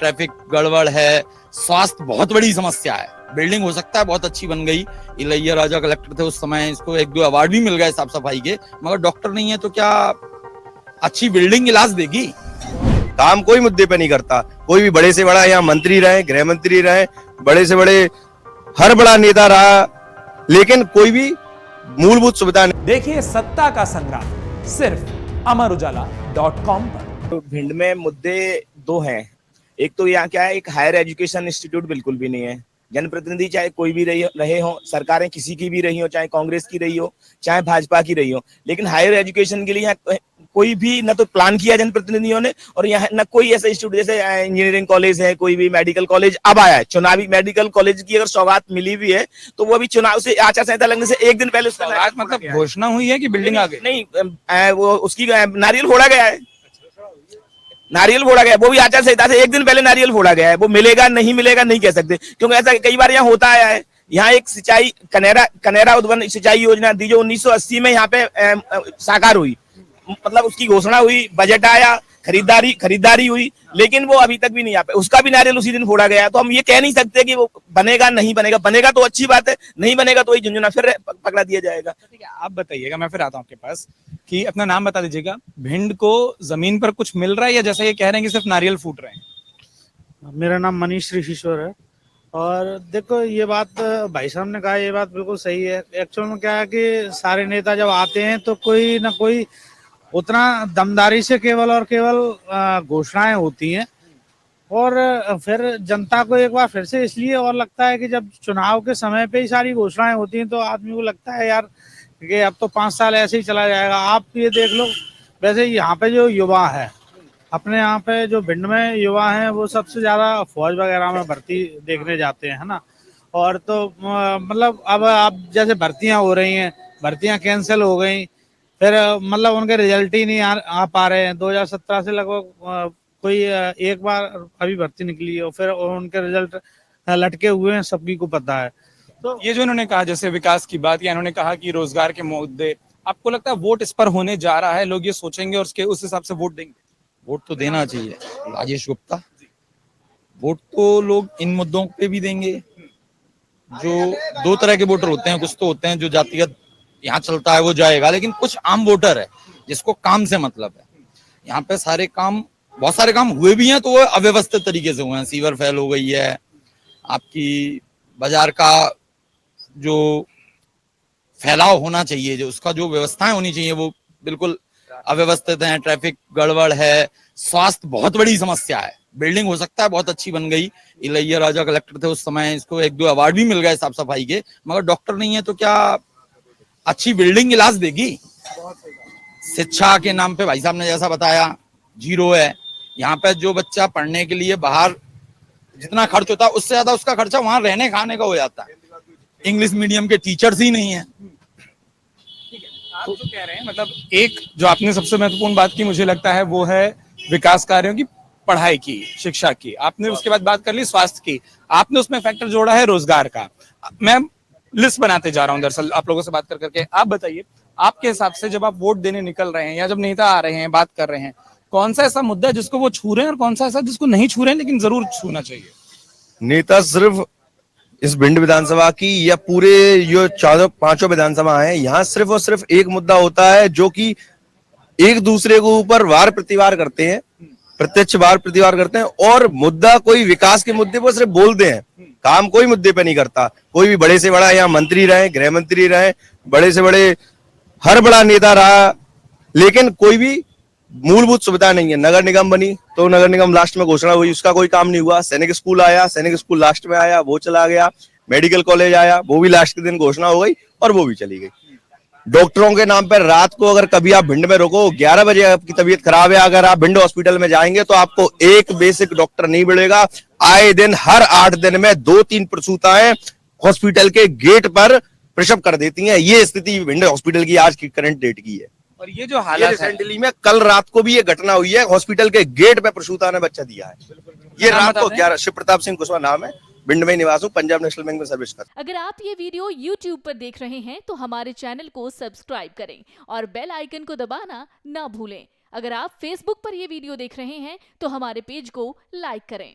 Traffic गड़बड़ है, स्वास्थ्य बहुत बड़ी समस्या है। बिल्डिंग हो सकता है बहुत अच्छी बन गई, इलैया राजा कलेक्टर थे उस समय, इसको 1-2 अवार्ड भी मिल गए साफ सफाई के, मगर डॉक्टर नहीं है तो क्या अच्छी बिल्डिंग इलाज देगी? काम कोई मुद्दे पे नहीं करता। कोई भी बड़े से बड़ा यहाँ मंत्री रहे, गृह मंत्री रहे, बड़े से बड़े हर बड़ा नेता रहा, लेकिन कोई भी मूलभूत सुविधा नहीं। देखिए सत्ता का संग्राम सिर्फ अमर उजाला.com पर। तो भिंड में मुद्दे दो हैं। एक तो यहाँ क्या है, एक हायर एजुकेशन इंस्टीट्यूट बिल्कुल भी नहीं है। जनप्रतिनिधि चाहे कोई भी रहे हो, सरकारें किसी की भी रही हो, चाहे कांग्रेस की रही हो, चाहे भाजपा की रही हो, लेकिन हायर एजुकेशन के लिए यहाँ कोई भी न तो प्लान किया जनप्रतिनिधियों ने, और यहाँ न कोई ऐसा इंस्टीट्यूट, जैसे इंजीनियरिंग कॉलेज है, कोई भी मेडिकल कॉलेज अब आया है। चुनावी मेडिकल कॉलेज की अगर सौगात मिली भी है तो वो अभी चुनाव से आचार संहिता लगने से एक दिन पहले उसका मतलब घोषणा हुई है कि बिल्डिंग आ गई? नहीं, वो उसकी नारियल फोड़ा गया है, नारियल फोड़ा गया, वो भी आचार संहिता से एक दिन पहले नारियल फोड़ा गया है। वो मिलेगा नहीं मिलेगा नहीं कह सकते, क्योंकि ऐसा कई बार यहाँ होता आया है। यहाँ एक सिंचाई कनेरा उद्वन सिंचाई योजना थी जो 1980 में यहाँ पे साकार हुई, मतलब उसकी घोषणा हुई, बजट आया, खरीदारी हुई, लेकिन वो अभी तक भी नहीं आ पाए। उसका भी नारियल उसी दिन फोड़ा गया। तो हम ये कह नहीं सकते कि वो बनेगा नहीं बनेगा। बनेगा तो अच्छी बात है, नहीं बनेगा तो वही झुंझुना फिर पकड़ा दिया जाएगा। ठीक है, आप बताइएगा, मैं फिर आता हूँ आपके पास कि अपना नाम बता दीजिएगा। भिंड को जमीन पर कुछ मिल रहा है या जैसा ये कह रहे हैं कि सिर्फ नारियल फूट रहे हैं? मेरा नाम मनीष ऋषिश्वर है। और देखो, ये बात भाई साहब ने कहा, ये बात बिल्कुल सही है। एक्चुअल में क्या है कि सारे नेता जब आते हैं तो कोई ना कोई उतना दमदारी से केवल और केवल घोषणाएं होती हैं, और फिर जनता को एक बार फिर से इसलिए और लगता है कि जब चुनाव के समय पे ही सारी घोषणाएं होती हैं तो आदमी को लगता है यार कि अब तो 5 साल ऐसे ही चला जाएगा। आप ये देख लो, वैसे यहाँ पे जो युवा है, अपने यहाँ पे जो भिंड में युवा हैं, वो सबसे ज्यादा फौज वगैरह में भर्ती देखने जाते हैं, है ना। और तो मतलब अब जैसे भर्तियां हो रही हैं, भर्तियां कैंसिल हो गई, फिर मतलब उनके रिजल्ट ही नहीं आ पा रहे हैं। 2017 से लगभग कोई एक बार अभी भर्ती निकली है, फिर उनके रिजल्ट लटके हुए हैं, सबकी को पता है। तो ये जो इन्होंने कहा, जैसे विकास की बात, या इन्होंने कहा कि रोजगार के मुद्दे, आपको लगता है वोट इस पर होने जा रहा है, लोग ये सोचेंगे और उस हिसाब से वोट देंगे? वोट तो देना चाहिए। राजेश गुप्ता, वोट तो लोग इन मुद्दों पे भी देंगे। जो 2 तरह के वोटर होते हैं, कुछ तो होते हैं जो जातिगत यहाँ चलता है वो जाएगा, लेकिन कुछ आम वोटर है जिसको काम से मतलब है। यहाँ पे बहुत सारे काम हुए भी हैं तो वो अव्यवस्थित तरीके से हुए हैं। सीवर फेल हो गई है, आपकी बाजार का जो फैलाव होना चाहिए, जो उसका जो व्यवस्थाएं होनी चाहिए, वो बिल्कुल अव्यवस्थित है। ट्रैफिक गड़बड़ है, स्वास्थ्य बहुत बड़ी समस्या है। बिल्डिंग हो सकता है बहुत अच्छी बन गई, इलैया राजा कलेक्टर थे उस समय, इसको 1-2 अवार्ड भी मिल गए साफ सफाई के, मगर डॉक्टर नहीं है तो क्या अच्छी बिल्डिंग इलाज देगी? शिक्षा के नाम पे भाई साहब ने जैसा बताया, जीरो है। यहाँ पे जो बच्चा पढ़ने के लिए बाहर जितना खर्च होता है उससे ज्यादा उसका खर्चा वहां रहने खाने का हो जाता है। इंग्लिश मीडियम के टीचर्स ही नहीं है। आप जो कह रहे हैं, मतलब एक जो आपने सबसे महत्वपूर्ण बात की, मुझे लगता है वो है विकास कार्यों की, पढ़ाई की, शिक्षा की। आपने उसके बाद बात कर ली स्वास्थ्य की, आपने उसमें फैक्टर जोड़ा है रोजगार का। मैं लिस्ट बनाते जा रहा हूं दरअसल आप लोगों से बात कर करके। आप बताइए, आपके हिसाब से जब आप वोट देने निकल रहे हैं या जब नेता आ रहे हैं, बात कर रहे हैं, कौन सा ऐसा मुद्दा है जिसको वो छू रहे हैं और कौन सा ऐसा जिसको नहीं छू रहे हैं लेकिन जरूर छूना चाहिए? नेता सिर्फ इस भिंड विधानसभा की या पूरे जो 4-5 विधानसभा है, यहाँ सिर्फ और सिर्फ एक मुद्दा होता है जो कि एक दूसरे के ऊपर वार प्रतिवार करते हैं, प्रत्यक्ष वार प्रतिवार करते हैं, और मुद्दा कोई विकास के मुद्दे पर सिर्फ बोलते हैं, काम कोई मुद्दे पे नहीं करता। कोई भी बड़े से बड़ा यहाँ मंत्री रहे, गृह मंत्री रहे, बड़े से बड़े हर बड़ा नेता रहा, लेकिन कोई भी मूलभूत सुविधा नहीं है। नगर निगम बनी तो नगर निगम लास्ट में घोषणा हुई, उसका कोई काम नहीं हुआ। सैनिक स्कूल आया, सैनिक स्कूल लास्ट में आया, वो चला गया। मेडिकल कॉलेज आया, वो भी लास्ट के दिन घोषणा हो गई और वो भी चली गई। डॉक्टरों के नाम पर रात को अगर कभी आप भिंड में रुको, 11 बजे आपकी तबीयत खराब है, अगर आप भिंड हॉस्पिटल में जाएंगे तो आपको एक बेसिक डॉक्टर नहीं मिलेगा। आए दिन हर 8 दिन में 2-3 प्रसूताएं हॉस्पिटल के गेट पर प्रसव कर देती हैं। ये स्थिति भिंड हॉस्पिटल की आज की करंट डेट की है। और ये जो हालत रिसेंटली में कल रात को भी ये घटना हुई है, हॉस्पिटल के गेट पे प्रसूता ने बच्चा दिया है। ये रात को 11, शिव प्रताप सिंह कुशवाहा नाम है, भिंड में निवास हूँ, पंजाब नेशनल बैंक में सर्विस कर। अगर आप ये वीडियो YouTube पर देख रहे हैं तो हमारे चैनल को सब्सक्राइब करें और बेल आइकन को दबाना ना भूलें। अगर आप Facebook पर ये वीडियो देख रहे हैं तो हमारे पेज को लाइक करें।